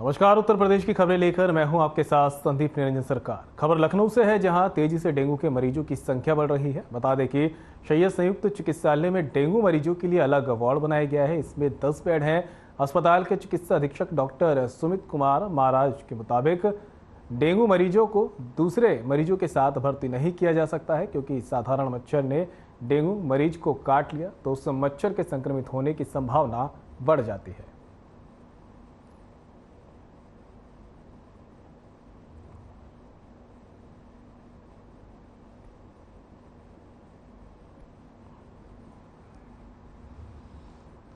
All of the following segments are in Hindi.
नमस्कार। उत्तर प्रदेश की खबरें लेकर मैं हूं आपके साथ संदीप निरंजन सरकार। खबर लखनऊ से है, जहां तेजी से डेंगू के मरीजों की संख्या बढ़ रही है। बता दें कि शैय्या संयुक्त चिकित्सालय में डेंगू मरीजों के लिए अलग वार्ड बनाया गया है। इसमें 10 बेड हैं। अस्पताल के चिकित्सा अधीक्षक डॉक्टर सुमित कुमार महाराज के मुताबिक डेंगू मरीजों को दूसरे मरीजों के साथ भर्ती नहीं किया जा सकता है, क्योंकि साधारण मच्छर ने डेंगू मरीज को काट लिया तो उस मच्छर के संक्रमित होने की संभावना बढ़ जाती है।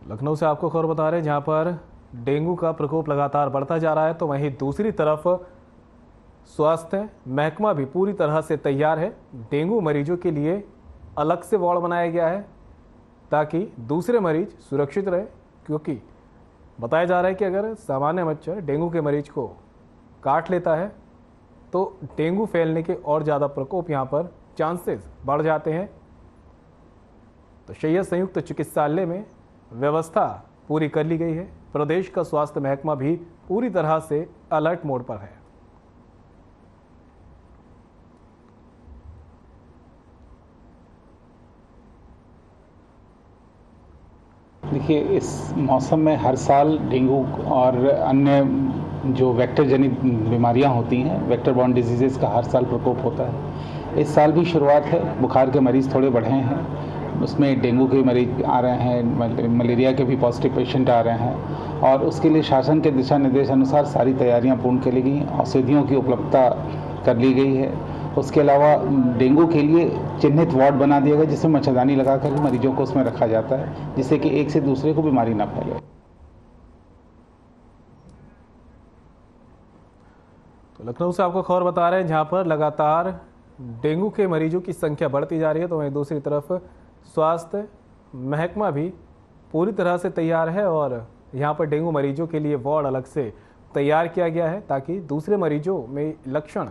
लखनऊ से आपको खबर बता रहे हैं, जहां पर डेंगू का प्रकोप लगातार बढ़ता जा रहा है, तो वहीं दूसरी तरफ स्वास्थ्य महकमा भी पूरी तरह से तैयार है। डेंगू मरीजों के लिए अलग से वार्ड बनाया गया है ताकि दूसरे मरीज सुरक्षित रहे, क्योंकि बताया जा रहा है कि अगर सामान्य मच्छर डेंगू के मरीज को काट लेता है तो डेंगू फैलने के और ज़्यादा प्रकोप यहाँ पर चांसेस बढ़ जाते हैं। तो शैय्या संयुक्त चिकित्सालय में व्यवस्था पूरी कर ली गई है। प्रदेश का स्वास्थ्य महकमा भी पूरी तरह से अलर्ट मोड पर है। देखिए, इस मौसम में हर साल डेंगू और अन्य जो वेक्टर जनित बीमारियां होती हैं, वेक्टर बॉर्न डिजीजेस का हर साल प्रकोप होता है। इस साल भी शुरुआत है, बुखार के मरीज़ थोड़े बढ़े हैं, उसमें डेंगू के मरीज आ रहे हैं, मलेरिया के भी पॉजिटिव पेशेंट आ रहे हैं, और उसके लिए शासन के दिशा निर्देश अनुसार सारी तैयारियां पूर्ण कर ली गई। औषधियों की उपलब्धता कर ली गई है। उसके अलावा डेंगू के लिए चिन्हित वार्ड बना दिया गया, जिसमें मच्छरदानी लगाकर मरीजों को उसमें रखा जाता है, जिससे कि एक से दूसरे को बीमारी ना फैले। तो लखनऊ से आपको खबर बता रहे हैं, जहां पर लगातार डेंगू के मरीजों की संख्या बढ़ती जा रही है, तो वहीं दूसरी तरफ स्वास्थ्य महकमा भी पूरी तरह से तैयार है और यहाँ पर डेंगू मरीजों के लिए वार्ड अलग से तैयार किया गया है ताकि दूसरे मरीजों में लक्षण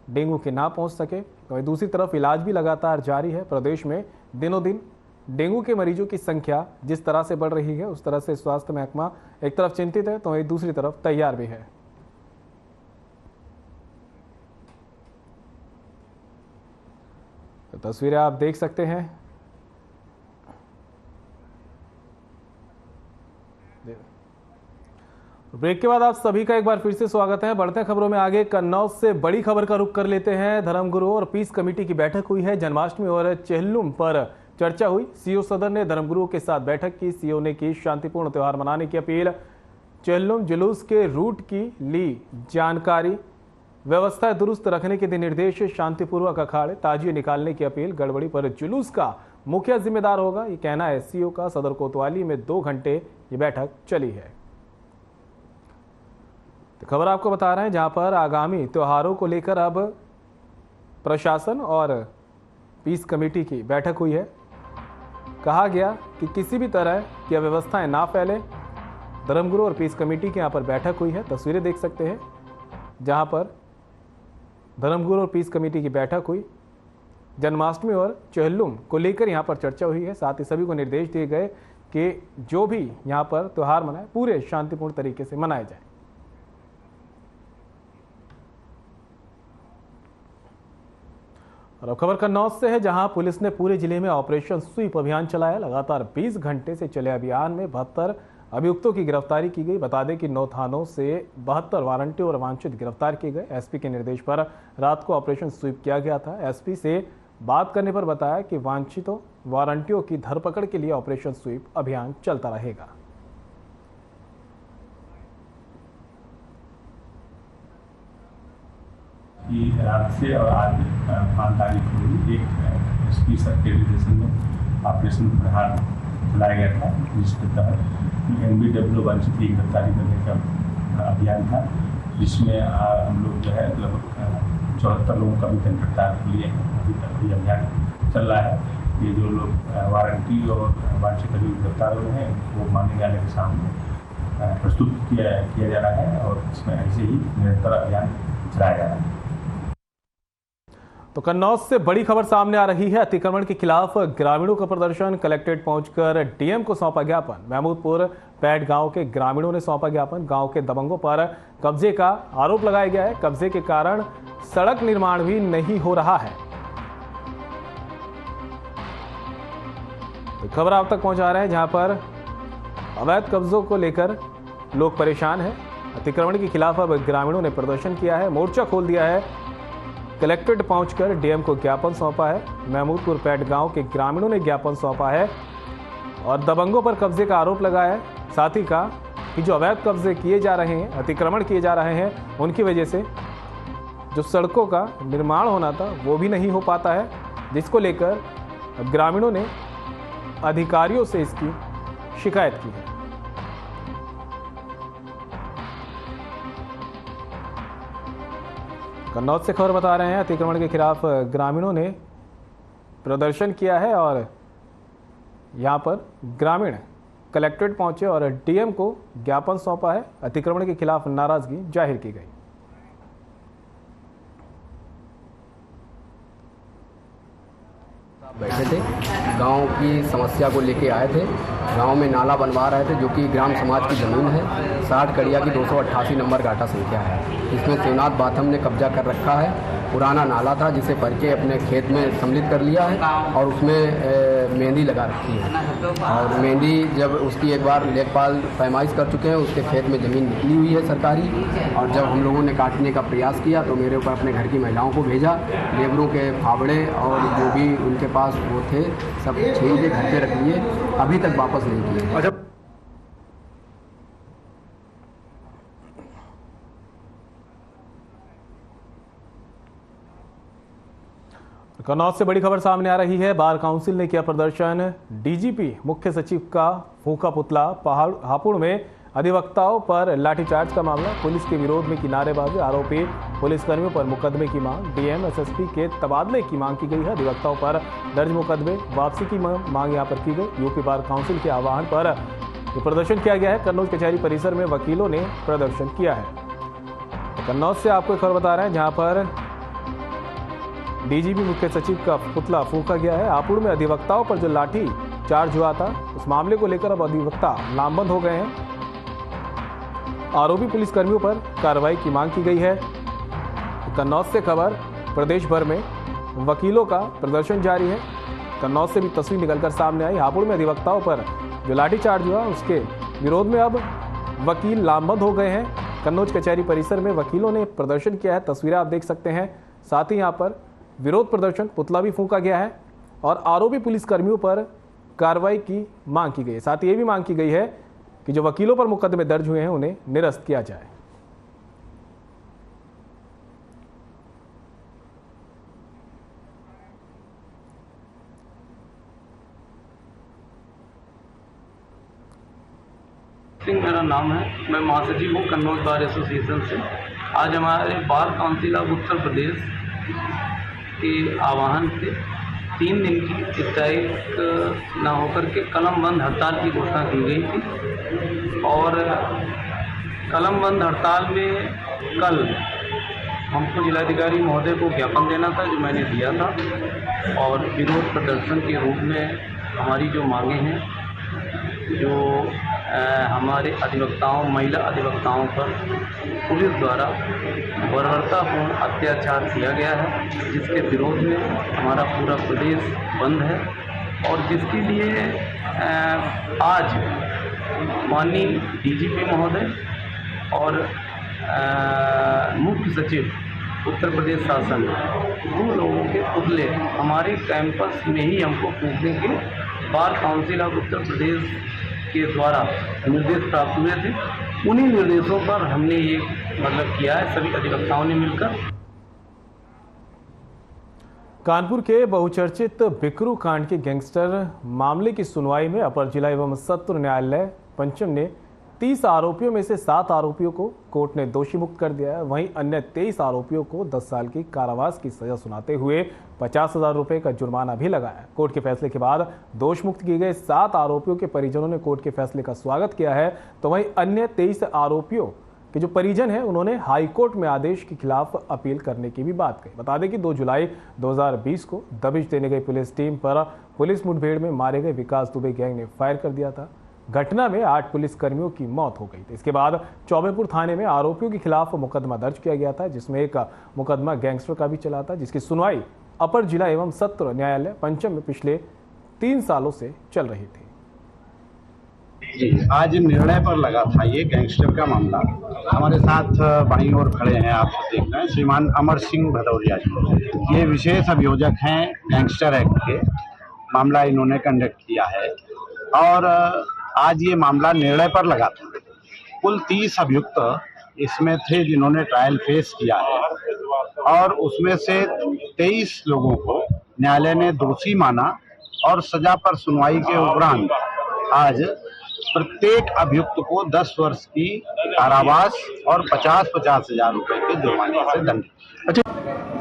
डेंगू के ना पहुँच सके। तो दूसरी तरफ इलाज भी लगातार जारी है। प्रदेश में दिनों दिन डेंगू के मरीजों की संख्या जिस तरह से बढ़ रही है, उस तरह से स्वास्थ्य महकमा एक तरफ चिंतित है तो वहीं दूसरी तरफ तैयार भी है। तो तस्वीरें आप देख सकते हैं। ब्रेक के बाद आप सभी का एक बार फिर से स्वागत है। बढ़ते हैं खबरों में आगे। कन्नौज से बड़ी खबर का रुख कर लेते हैं। धर्मगुरु और पीस कमेटी की बैठक हुई है। जन्माष्टमी और चेहल्लुम पर चर्चा हुई। सीओ सदर ने धर्मगुरुओं के साथ बैठक की। सीओ ने की शांतिपूर्ण त्यौहार मनाने की अपील। चेहल्लुम जुलूस के रूट की ली जानकारी। व्यवस्था दुरुस्त रखने के दिए निर्देश। शांतिपूर्वक अखाड़े ताजिए निकालने की अपील। गड़बड़ी पर जुलूस का मुखिया जिम्मेदार होगा, ये कहना है सीओ का। सदर कोतवाली में 2 घंटे ये बैठक चली है। खबर आपको बता रहे हैं, जहां पर आगामी त्योहारों को लेकर अब प्रशासन और पीस कमेटी की बैठक हुई है। कहा गया कि किसी भी तरह की अव्यवस्थाएं ना फैले। धर्मगुरु और पीस कमेटी की यहां पर बैठक हुई है। तस्वीरें देख सकते हैं, जहां पर धर्मगुरु और पीस कमेटी की बैठक हुई। जन्माष्टमी और चेहल्लुम को लेकर यहां पर चर्चा हुई है। साथ ही सभी को निर्देश दिए गए कि जो भी यहां पर त्योहार मनाए पूरे शांतिपूर्ण तरीके से मनाए जाए। और अब खबर कन्नौज से है, जहां पुलिस ने पूरे जिले में ऑपरेशन स्वीप अभियान चलाया। लगातार 20 घंटे से चले अभियान में 72 अभियुक्तों की गिरफ्तारी की गई। बता दें कि 9 थानों से 72 वारंटी और वांछित गिरफ्तार किए गए। एसपी के निर्देश पर रात को ऑपरेशन स्वीप किया गया था। एसपी से बात करने पर बताया कि वांछितों वारंटियों की धरपकड़ के लिए ऑपरेशन स्वीप अभियान चलता रहेगा। रात से और आज 5 तारीख को एक एसपी सर के निर्देशन में ऑपरेशन प्रहार चलाया गया था, जिसके तहत NBW वांछित की गिरफ्तारी करने का अभियान था, जिसमें हम लोग जो है लगभग 74 लोगों का भी गिरफ्तार कर लिए हैं। अभी तक ये अभियान चल रहा है। ये जो लोग वारंटी और वांछित अभी गिरफ्तार हुए हैं, वो माने जाने के सामने प्रस्तुत किया जा रहा है और इसमें ऐसे ही निरंतर अभियान चलाया जा रहा है। तो कन्नौज से बड़ी खबर सामने आ रही है। अतिक्रमण के खिलाफ ग्रामीणों का प्रदर्शन, कलेक्ट्रेट पहुंचकर डीएम को सौंपा ज्ञापन। महमूदपुर पैठ गांव के ग्रामीणों ने सौंपा ज्ञापन। गांव के दबंगों पर कब्जे का आरोप लगाया गया है। कब्जे के कारण सड़क निर्माण भी नहीं हो रहा है। तो खबर आप तक पहुंचा रहे हैं, जहां पर अवैध कब्जों को लेकर लोग परेशान हैं। अतिक्रमण के खिलाफ अब ग्रामीणों ने प्रदर्शन किया है, मोर्चा खोल दिया है। कलेक्ट्रेट पहुंचकर डीएम को ज्ञापन सौंपा है। महमूदपुर पैठ गांव के ग्रामीणों ने ज्ञापन सौंपा है और दबंगों पर कब्जे का आरोप लगाया है। साथ ही कहा कि जो अवैध कब्जे किए जा रहे हैं, अतिक्रमण किए जा रहे हैं, उनकी वजह से जो सड़कों का निर्माण होना था वो भी नहीं हो पाता है, जिसको लेकर अब ग्रामीणों ने अधिकारियों से इसकी शिकायत की है। कन्नौज से खबर बता रहे हैं, अतिक्रमण के खिलाफ ग्रामीणों ने प्रदर्शन किया है और यहां पर ग्रामीण कलेक्ट्रेट पहुंचे और डीएम को ज्ञापन सौंपा है। अतिक्रमण के खिलाफ नाराजगी जाहिर की गई। बैठे थे, गांव की समस्या को लेके आए थे। गांव में नाला बनवा रहे थे, जो कि ग्राम समाज की ज़मीन है। 60 कड़िया की 288 नंबर घाटा संख्या है। इसमें शिवनाथ बाथम ने कब्जा कर रखा है। पुराना नाला था जिसे भर के अपने खेत में सम्मिलित कर लिया है और उसमें मेहंदी लगा रखी है। और मेहंदी जब उसकी एक बार लेखपाल पैमाइश कर चुके हैं, उसके खेत में ज़मीन निकली हुई है सरकारी। और जब हम लोगों ने काटने का प्रयास किया तो मेरे ऊपर अपने घर की महिलाओं को भेजा। लेबरों के फावड़े और जो भी उनके पास वो थे सब छीन के घर पे रख लिए, अभी तक वापस नहीं किए। कन्नौज से बड़ी खबर सामने आ रही है। बार काउंसिल ने किया प्रदर्शन। डीजीपी मुख्य सचिव का फूंका पुतला। हापुड़ में अधिवक्ताओं पर लाठीचार्ज का मामला। पुलिस के विरोध में की नारेबाजी। आरोपी पुलिसकर्मियों पर मुकदमे की मांग। डीएम एसएसपी के तबादले की मांग की गई है। अधिवक्ताओं पर दर्ज मुकदमे वापसी की मांग यहां पर की गई। यूपी बार काउंसिल के आह्वान पर यह प्रदर्शन किया गया है। कन्नौज कचहरी परिसर में वकीलों ने प्रदर्शन किया है। तो कन्नौज से आपको खबर बता रहे हैं, जहां पर डीजीपी मुख्य सचिव का पुतला फूंका गया है। हापुड़ में अधिवक्ताओं पर जो लाठी चार्ज हुआ था, उस मामले को लेकर अब अधिवक्ता लामबंद हो गए हैं। आरोपी पुलिसकर्मियों पर कार्रवाई की मांग की गई है। कन्नौज से खबर, प्रदेश भर में वकीलों का प्रदर्शन जारी है। कन्नौज से भी तस्वीर निकलकर सामने आई। हापुड़ में अधिवक्ताओं पर जो लाठीचार्ज हुआ, उसके विरोध में अब वकील लामबंद हो गए हैं। कन्नौज कचहरी परिसर में वकीलों ने प्रदर्शन किया है। तस्वीरें आप देख सकते हैं। साथ ही यहाँ पर विरोध प्रदर्शन, पुतला भी फूंका गया है और आरोपी पुलिसकर्मियों पर कार्रवाई की मांग की गई है। साथ ही ये भी मांग की गई है कि जो वकीलों पर मुकदमे दर्ज हुए हैं, उन्हें निरस्त किया जाए। मेरा नाम है, मैं महासचिव हूँ कन्नौज बार एसोसिएशन से। आज हमारे bar council of Uttar Pradesh के आह्वान पे 3 दिन की स्ट्राइक न होकर के कलम बंद हड़ताल की घोषणा की गई थी। और कलम बंद हड़ताल में कल हमको जिलाधिकारी महोदय को ज्ञापन देना था, जो मैंने दिया था। और विरोध प्रदर्शन के रूप में हमारी जो मांगे हैं, जो हमारे अधिवक्ताओं, महिला अधिवक्ताओं पर पुलिस द्वारा बर्बरतापूर्ण अत्याचार किया गया है, जिसके विरोध में हमारा पूरा प्रदेश बंद है। और जिसके लिए आज माननीय डीजीपी महोदय और मुख्य सचिव उत्तर प्रदेश शासन, 2 लोगों के पुतले हमारे कैंपस में ही हमको फूंकने के bar council of Uttar Pradesh के द्वारा निर्देश प्राप्त हुए थे। उन्हीं निर्देशों पर हमने ये किया है, सभी अधिवक्ताओं ने मिलकर। कानपुर के बहुचर्चित बिकरू कांड के गैंगस्टर मामले की सुनवाई में अपर जिला एवं सत्र न्यायालय पंचम ने 30 आरोपियों में से 7 आरोपियों को कोर्ट ने दोषी मुक्त कर दिया है। वहीं अन्य 23 आरोपियों को 10 साल की कारावास की सजा सुनाते हुए 50,000 रुपए का जुर्माना भी लगाया। कोर्ट के फैसले के बाद दोष मुक्त किए गए 7 आरोपियों के परिजनों ने कोर्ट के फैसले का स्वागत किया है, तो वहीं अन्य 23 आरोपियों कि जो परिजन है उन्होंने हाई कोर्ट में आदेश के खिलाफ अपील करने की भी बात कही। बता दें कि 2 जुलाई 2020 को दबिश देने गई पुलिस टीम पर पुलिस मुठभेड़ में मारे गए विकास दुबे गैंग ने फायर कर दिया था। घटना में 8 पुलिसकर्मियों की मौत हो गई थी। इसके बाद चौबेपुर थाने में आरोपियों के खिलाफ मुकदमा दर्ज किया गया था, जिसमें एक मुकदमा गैंगस्टर का भी चला था, जिसकी सुनवाई अपर जिला एवं सत्र न्यायालय पंचम में पिछले 3 सालों से चल रही थी। जी, आज निर्णय पर लगा था ये गैंगस्टर का मामला। हमारे साथ बाईं ओर खड़े हैं, आप देख रहे हैं, श्रीमान अमर सिंह भदौरिया जी। ये विशेष अभियोजक हैं गैंगस्टर एक्ट के। मामला इन्होंने कंडक्ट किया है और आज ये मामला निर्णय पर लगा था। कुल 30 अभियुक्त इसमें थे जिन्होंने ट्रायल फेस किया है और उसमें से 23 लोगों को न्यायालय ने दोषी माना और सजा पर सुनवाई के उपरांत आज प्रत्येक अभियुक्त को 10 वर्ष की कारावास और 50-50 हजार रुपए के जुर्माने से दंडित।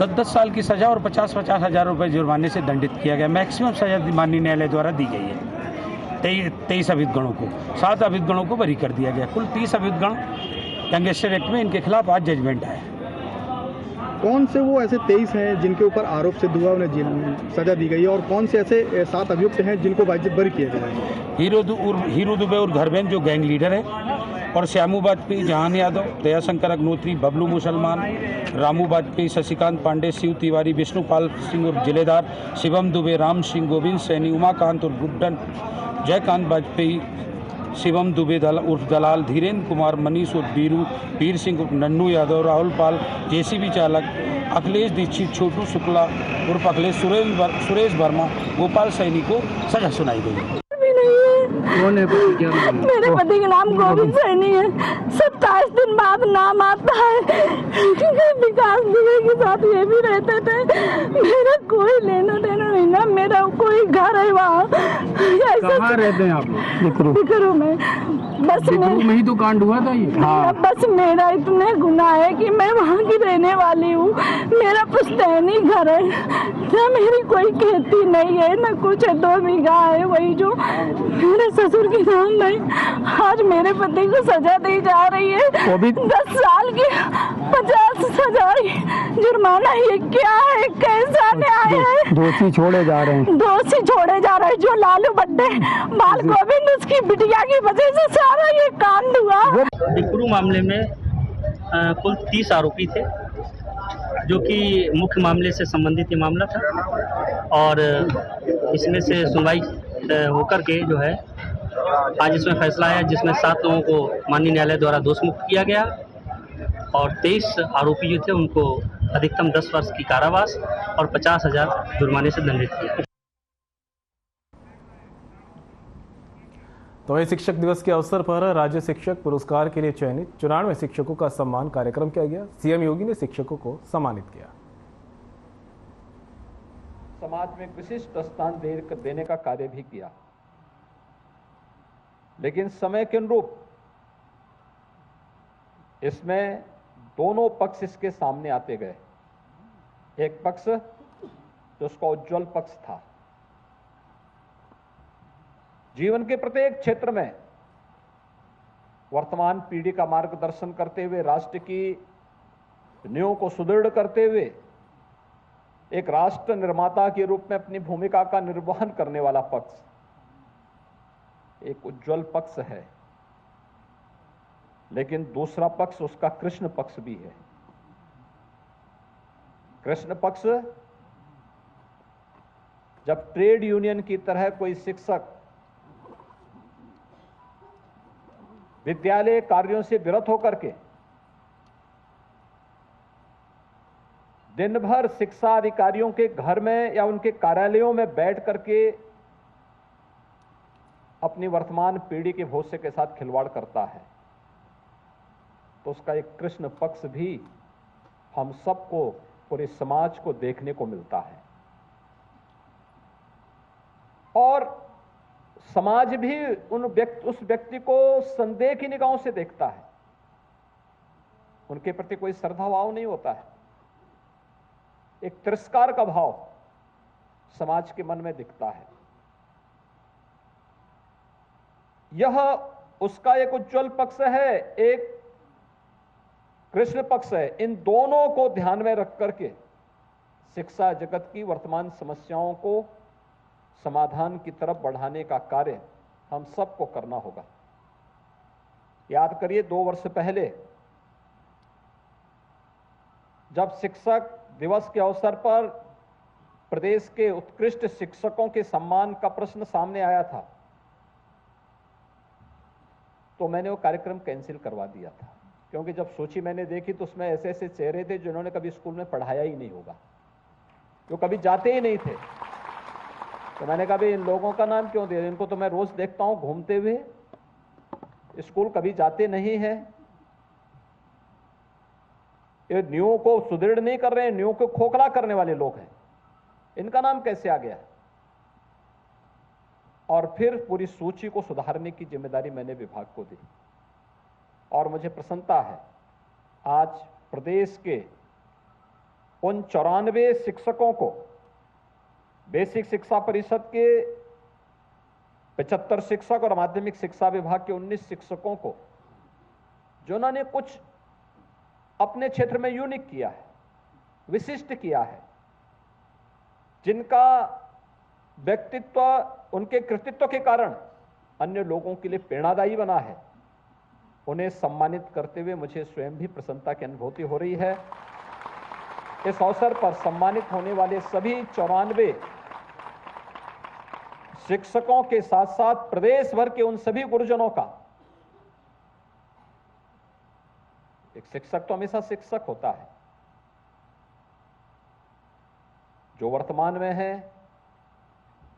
10 साल की सजा और 50-50 हजार रुपए जुर्माने से दंडित किया गया। मैक्सिमम सजा माननीय न्यायालय द्वारा दी गई है। 23 अभियुक्तगणों को, 7 अभियुक्तगणों को बरी कर दिया गया। कुल 30 अभियुक्तगण गैंगस्टर एक्ट में इनके खिलाफ आज जजमेंट है। कौन से वो ऐसे 23 हैं जिनके ऊपर आरोप सिद्ध हुआ, उन्हें सजा दी गई है, और कौन से ऐसे 7 अभियुक्त हैं जिनको बरी किया गया है? हीरो दुबे और घरबेन जो गैंग लीडर है, और श्यामू वाजपेयी, जहान यादव, दयाशंकर अग्नोत्री, बबलू मुसलमान, रामू वाजपेयी, शशिकांत पांडे, शिव तिवारी, विष्णुपाल सिंह और जिलेदार, शिवम दुबे, राम सिंह, गोविंद सैनी, उमाकांत और गुड्डन, जयकांत वाजपेयी, शिवम दुबे उर्फ दलाल, धीरेन्द्र कुमार, मनीष उर्फ बीरू, वीर सिंह उर्फ नन्नू यादव, राहुल पाल, जेसीबी चालक, अखिलेश दीक्षित, छोटू शुक्ला उर्फ अखिलेश, सुरेश वर्मा, गोपाल सैनी को सजा सुनाई गई। कौन है? मेरे पति का नाम गोविंद सैनी है। 27 दिन बाद नाम आता है। विकास दुबे के साथ ये भी रहते थे। मेरा कोई लेना देना नहीं ना, मेरा कोई घर है वहाँ। कहाँ रहते हैं आप? बिकरू में। बस में ही तो कांड हुआ था ये। हाँ। बस मेरा इतने गुनाह है कि मैं वहाँ की रहने वाली हूँ। मेरा पुश्तैनी घर है ना, मेरी कोई खेती नहीं है ना कुछ है, 2 बीघा है वही जो मेरे ससुर के नाम नहीं। आज मेरे पति को सजा दी जा रही है, 10 साल की 50 सजा जुर्माना। ये क्या है, कैसा न्याय है? दोषी छोड़े जा रहे हैं, दोषी छोड़े जा रहे हैं। जो लालू बड्डे बाल गोविंद उसकी बिटिया की वजह से सारा ये कांड हुआ। बिकरू मामले में कुल 30 आरोपी थे, जो कि मुख्य मामले से संबंधित ये मामला था, और इसमें से सुनवाई होकर के जो है आज इसमें फैसला आया, जिसमें 7 लोगों को माननीय न्यायालय द्वारा दोषमुक्त किया गया और 23 आरोपी जो थे उनको अधिकतम 10 वर्ष की कारावास और 50,000 जुर्माने से दंडित किया। तो वहीं शिक्षक दिवस के अवसर पर राज्य शिक्षक पुरस्कार के लिए चयनित 94 शिक्षकों का सम्मान कार्यक्रम किया गया। सीएम योगी ने शिक्षकों को सम्मानित किया। समाज में एक विशिष्ट स्थान देने का कार्य भी किया, लेकिन समय के अनुरूप इसमें दोनों पक्ष इसके सामने आते गए। एक पक्ष जो उसका उज्जवल पक्ष था, जीवन के प्रत्येक क्षेत्र में वर्तमान पीढ़ी का मार्गदर्शन करते हुए, राष्ट्र की नींव को सुदृढ़ करते हुए एक राष्ट्र निर्माता के रूप में अपनी भूमिका का निर्वहन करने वाला पक्ष एक उज्जवल पक्ष है। लेकिन दूसरा पक्ष उसका कृष्ण पक्ष भी है। कृष्ण पक्ष जब ट्रेड यूनियन की तरह कोई शिक्षक विद्यालय कार्यों से विरत होकर के दिन भर शिक्षा अधिकारियों के घर में या उनके कार्यालयों में बैठ करके अपनी वर्तमान पीढ़ी के भविष्य के साथ खिलवाड़ करता है, तो उसका एक कृष्ण पक्ष भी हम सबको, पूरे समाज को देखने को मिलता है। और समाज भी उस व्यक्ति को संदेह की निगाहों से देखता है, उनके प्रति कोई श्रद्धा भाव नहीं होता है। एक तिरस्कार का भाव समाज के मन में दिखता है। यह उसका एक उज्जवल पक्ष है। एक कृष्ण पक्ष है, इन दोनों को ध्यान में रख करके शिक्षा जगत की वर्तमान समस्याओं को समाधान की तरफ बढ़ाने का कार्य हम सबको करना होगा। याद करिए 2 वर्ष पहले जब शिक्षक दिवस के अवसर पर प्रदेश के उत्कृष्ट शिक्षकों के सम्मान का प्रश्न सामने आया था, तो मैंने वो कार्यक्रम कैंसिल करवा दिया था, क्योंकि जब सूची मैंने देखी तो उसमें ऐसे ऐसे चेहरे थे जिन्होंने कभी स्कूल में पढ़ाया ही नहीं होगा, जो कभी जाते ही नहीं थे। तो मैंने कहा भाई इन लोगों का नाम क्यों दे, इनको तो मैं रोज देखता हूं घूमते हुए, स्कूल कभी जाते नहीं है, ये न्यू को सुदृढ़ नहीं कर रहे हैं, न्यू को खोखला करने वाले लोग हैं, इनका नाम कैसे आ गया। और फिर पूरी सूची को सुधारने की जिम्मेदारी मैंने विभाग को दी और मुझे प्रसन्नता है आज प्रदेश के उन 94 शिक्षकों को, बेसिक शिक्षा परिषद के 75 शिक्षक और माध्यमिक शिक्षा विभाग के 19 शिक्षकों को, जिन्होंने कुछ अपने क्षेत्र में यूनिक किया है, विशिष्ट किया है, जिनका व्यक्तित्व उनके कृतित्व के कारण अन्य लोगों के लिए प्रेरणादायी बना है, उन्हें सम्मानित करते हुए मुझे स्वयं भी प्रसन्नता की अनुभूति हो रही है। इस अवसर पर सम्मानित होने वाले सभी 94 शिक्षकों के साथ साथ प्रदेश भर के उन सभी गुरुजनों का, एक शिक्षक तो हमेशा शिक्षक होता है, जो वर्तमान में है,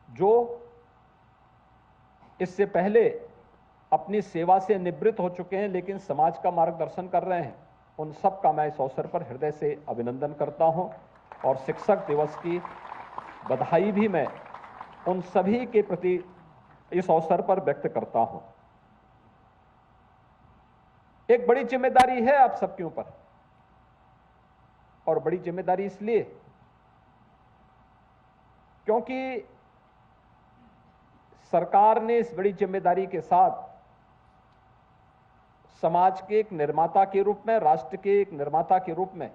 जो इससे पहले अपनी सेवा से निवृत्त हो चुके हैं लेकिन समाज का मार्गदर्शन कर रहे हैं, उन सब का मैं इस अवसर पर हृदय से अभिनंदन करता हूं और शिक्षक दिवस की बधाई भी मैं उन सभी के प्रति इस अवसर पर व्यक्त करता हूं। एक बड़ी जिम्मेदारी है आप सबके ऊपर, और बड़ी जिम्मेदारी इसलिए क्योंकि सरकार ने इस बड़ी जिम्मेदारी के साथ समाज के एक निर्माता के रूप में, राष्ट्र के एक निर्माता के रूप में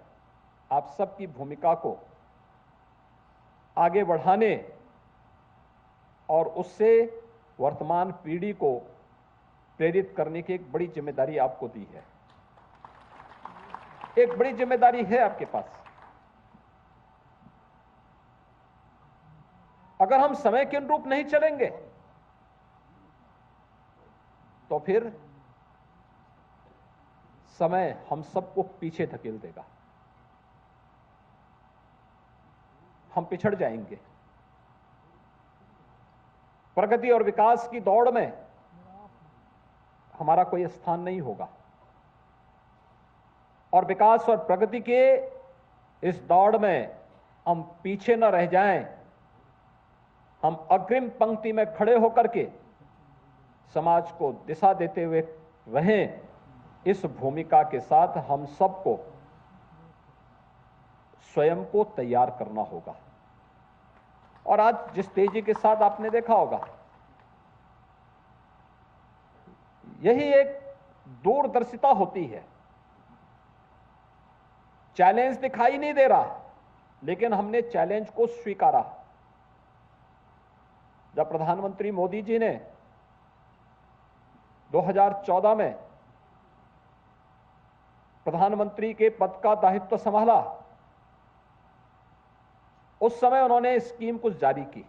आप सबकी भूमिका को आगे बढ़ाने और उससे वर्तमान पीढ़ी को प्रेरित करने की एक बड़ी जिम्मेदारी आपको दी है। एक बड़ी जिम्मेदारी है आपके पास। अगर हम समय के अनुरूप नहीं चलेंगे तो फिर समय हम सबको पीछे धकेल देगा, हम पिछड़ जाएंगे। प्रगति और विकास की दौड़ में हमारा कोई स्थान नहीं होगा, और विकास और प्रगति के इस दौड़ में हम पीछे न रह जाएं, हम अग्रिम पंक्ति में खड़े होकर के समाज को दिशा देते हुए रहें। इस भूमिका के साथ हम सबको स्वयं को तैयार करना होगा। और आज जिस तेजी के साथ आपने देखा होगा, यही एक दूरदर्शिता होती है। चैलेंज दिखाई नहीं दे रहा, लेकिन हमने चैलेंज को स्वीकारा। जब प्रधानमंत्री मोदी जी ने 2014 में प्रधानमंत्री के पद का दायित्व संभाला, उस समय उन्होंने स्कीम कुछ जारी की,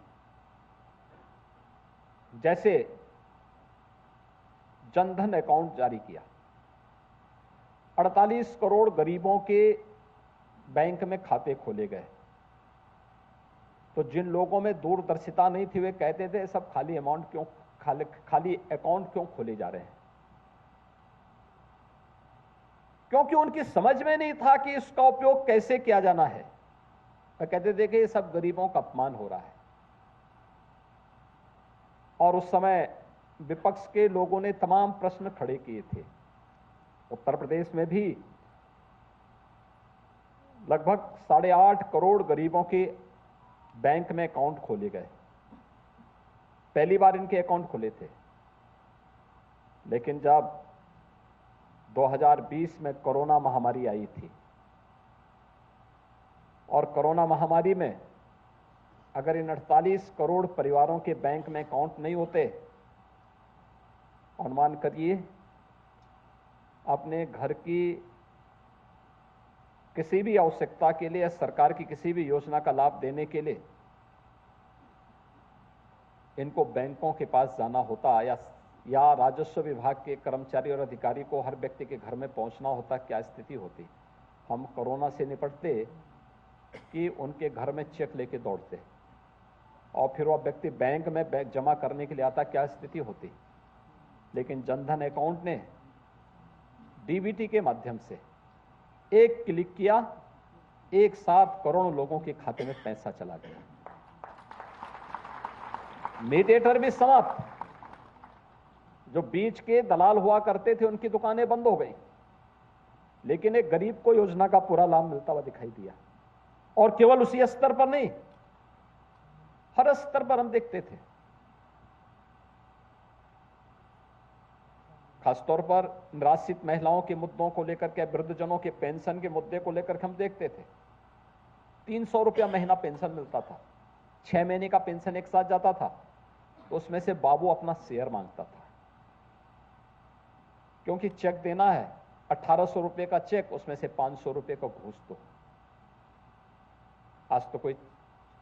जैसे जनधन अकाउंट जारी किया। 48 करोड़ गरीबों के बैंक में खाते खोले गए। तो जिन लोगों में दूरदर्शिता नहीं थी, वे कहते थे सब खाली अकाउंट क्यों खोले जा रहे हैं, क्योंकि उनकी समझ में नहीं था कि इसका उपयोग कैसे किया जाना है। वे कहते थे कि ये सब गरीबों का अपमान हो रहा है। और उस समय विपक्ष के लोगों ने तमाम प्रश्न खड़े किए थे। उत्तर प्रदेश में भी लगभग 8.5 करोड़ गरीबों के बैंक में अकाउंट खोले गए। पहली बार इनके अकाउंट खुले थे, लेकिन जब 2020 में कोरोना महामारी आई थी और कोरोना महामारी में अगर इन 48 करोड़ परिवारों के बैंक में अकाउंट नहीं होते, अनुमान करिए अपने घर की किसी भी आवश्यकता के लिए, सरकार की किसी भी योजना का लाभ देने के लिए इनको बैंकों के पास जाना होता या राजस्व विभाग के कर्मचारी और अधिकारी को हर व्यक्ति के घर में पहुंचना होता, क्या स्थिति होती। हम कोरोना से निपटते कि उनके घर में चेक लेके दौड़ते और फिर वह व्यक्ति बैंक में जमा करने के लिए आता, क्या स्थिति होती। लेकिन जनधन अकाउंट ने डीबीटी के माध्यम से एक क्लिक किया, एक साथ करोड़ों लोगों के खाते में पैसा चला गया। मीडिएटर भी समाप्त, जो बीच के दलाल हुआ करते थे उनकी दुकानें बंद हो गई, लेकिन एक गरीब को योजना का पूरा लाभ मिलता हुआ दिखाई दिया। और केवल उसी स्तर पर नहीं, हर स्तर पर हम देखते थे। खासतौर पर निराश्रित महिलाओं के मुद्दों को लेकर के, वृद्धजनों के पेंशन के मुद्दे को लेकर के हम देखते थे। 300 रुपया महीना पेंशन मिलता था, 6 महीने का पेंशन एक साथ जाता था, तो उसमें से बाबू अपना शेयर मांगता था, क्योंकि चेक देना है 1800 रुपये का चेक, उसमें से 500 रुपये का घूस दो। आज तो कोई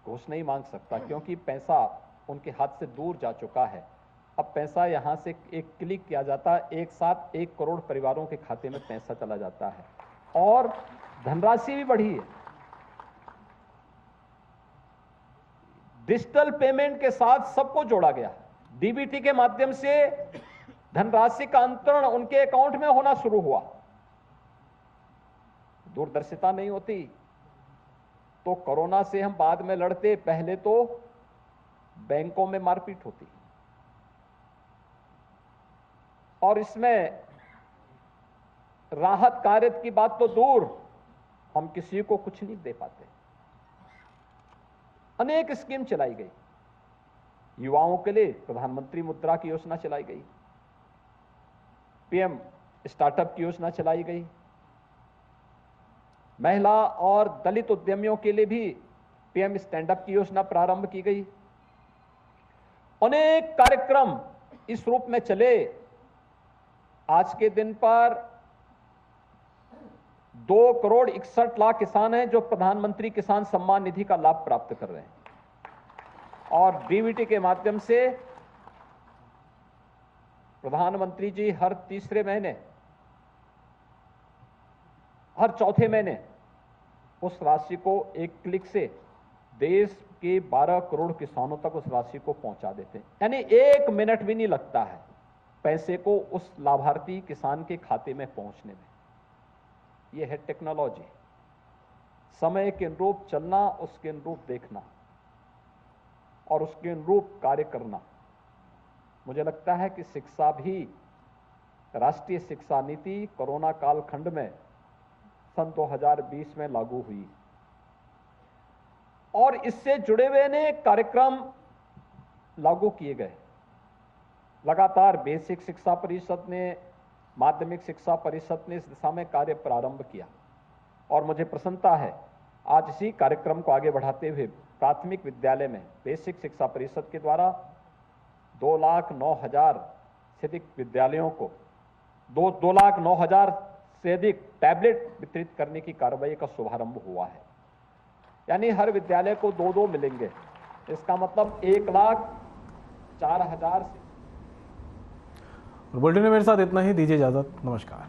घूस नहीं मांग सकता, क्योंकि पैसा उनके हाथ से दूर जा चुका है। अब पैसा यहां से एक क्लिक किया जाता है, एक साथ 1 करोड़ परिवारों के खाते में पैसा चला जाता है और धनराशि भी बढ़ी है। डिजिटल पेमेंट के साथ सबको जोड़ा गया। डीबीटी के माध्यम से धनराशि का अंतरण उनके अकाउंट में होना शुरू हुआ। दूरदर्शिता नहीं होती तो कोरोना से हम बाद में लड़ते, पहले तो बैंकों में मारपीट होती। और इसमें राहत कार्य की बात तो दूर, हम किसी को कुछ नहीं दे पाते। अनेक स्कीम चलाई गई। युवाओं के लिए प्रधानमंत्री मुद्रा की योजना चलाई गई, पीएम स्टार्टअप की योजना चलाई गई, महिला और दलित उद्यमियों के लिए भी पीएम स्टैंडअप की योजना प्रारंभ की गई। अनेक कार्यक्रम इस रूप में चले। आज के दिन पर 2,61,00,000 किसान हैं जो प्रधानमंत्री किसान सम्मान निधि का लाभ प्राप्त कर रहे हैं, और डीबीटी के माध्यम से प्रधानमंत्री जी हर तीसरे महीने, हर चौथे महीने उस राशि को एक क्लिक से देश के 12 करोड़ किसानों तक उस राशि को पहुंचा देते हैं। यानी 1 मिनट भी नहीं लगता है पैसे को उस लाभार्थी किसान के खाते में पहुंचने में। यह है टेक्नोलॉजी। समय के अनुरूप चलना, उसके अनुरूप देखना और उसके अनुरूप कार्य करना। मुझे लगता है कि शिक्षा भी, राष्ट्रीय शिक्षा नीति कोरोना कालखंड में सन 2020 में लागू हुई और इससे जुड़े हुए अनेक कार्यक्रम लागू किए गए। लगातार बेसिक शिक्षा परिषद ने, माध्यमिक शिक्षा परिषद ने इस दिशा में कार्य प्रारंभ किया और मुझे प्रसन्नता है आज इसी कार्यक्रम को आगे बढ़ाते हुए प्राथमिक विद्यालय में बेसिक शिक्षा परिषद के द्वारा 2,09,000 से अधिक विद्यालयों को 2,09,000 से अधिक टैबलेट वितरित करने की कार्रवाई का शुभारंभ हुआ है। यानी हर विद्यालय को 2-2 मिलेंगे। इसका मतलब 1,04,000 से। बुलेटिन में मेरे साथ इतना ही। दीजिए इजाजत। नमस्कार।